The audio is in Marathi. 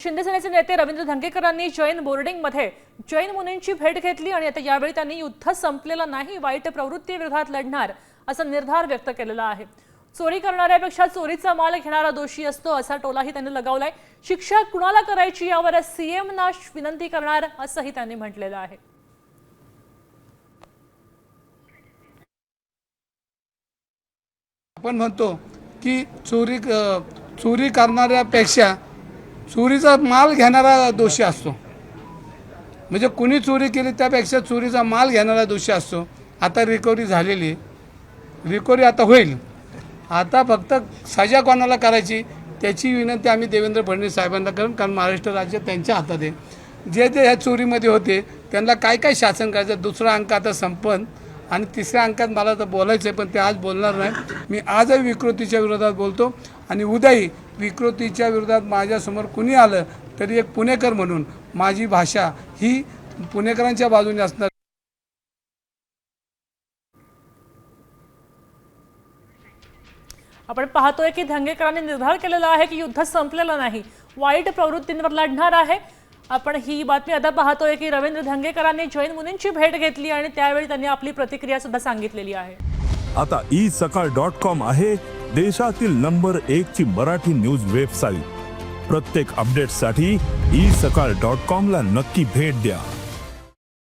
शिंदे सेनेचे नेते रवींद्र धंगेकरांनी जैन बोर्डिंगमध्ये जैन मुनींची भेट घेतली आणि आता यावेळी त्यांनी युद्ध संपलेला नाही, वाईट प्रवृत्तीविरोधात लढणार असा निर्धार व्यक्त केलेला आहे। चोरी करणाऱ्यापेक्षा चोरीचा माल घेणारा दोषी असतो असा टोलाही त्यांनी लगावलाय। शिक्षा कुणाला करायची यावर सीएमना विनंती करणार असंही त्यांनी म्हटलेलं आहे। आपण म्हणतो की चोरी करणाऱ्यापेक्षा चोरीचा माल घेणारा दोषी असतो। म्हणजे कुणी चोरी केली त्यापेक्षा चोरीचा माल घेणारा दोषी असतो। आता रिकव्हरी झालेली, रिकव्हरी आता होईल। आता फक्त सजा कोणाला करायची त्याची विनंती आम्ही देवेंद्र फडणवीस साहेबांना करू, कारण महाराष्ट्र राज्य त्यांच्या हातात आहे। जे ह्या चोरीमध्ये होते त्यांना काय काय शासन करायचं। दुसरा अंक आता संपन आणि तिसऱ्या अंकात मला तर बोलायचं आहे, पण ते आज बोलणार नाही। मी आजही विकृतीच्या विरोधात बोलतो आणि उद्याही विकृतीच्या विरोधात माझ्यासमोर कुणी आलं तरी एक पुणेकर म्हणून माझी भाषा ही पुणेकरांच्या बाजूने असणार। आपण पाहतोय की धंगेकरांनी निर्धार केलेला आहे की युद्ध संपलेलं नाही, वाईट प्रवृत्तींवर लढणार आहे। आपण ही बातमी आता पाहतोय की रवींद्र धंगेकरांनी जैन मुनींची भेट घेतली आणि त्यावेळी त्यांनी आपली प्रतिक्रिया सुद्धा सांगितलेली आहे। आता isakal.com आहे देशातील नंबर 1 ची मराठी न्यूज वेबसाईट। प्रत्येक अपडेटसाठी isakal.com ला नक्की भेट द्या।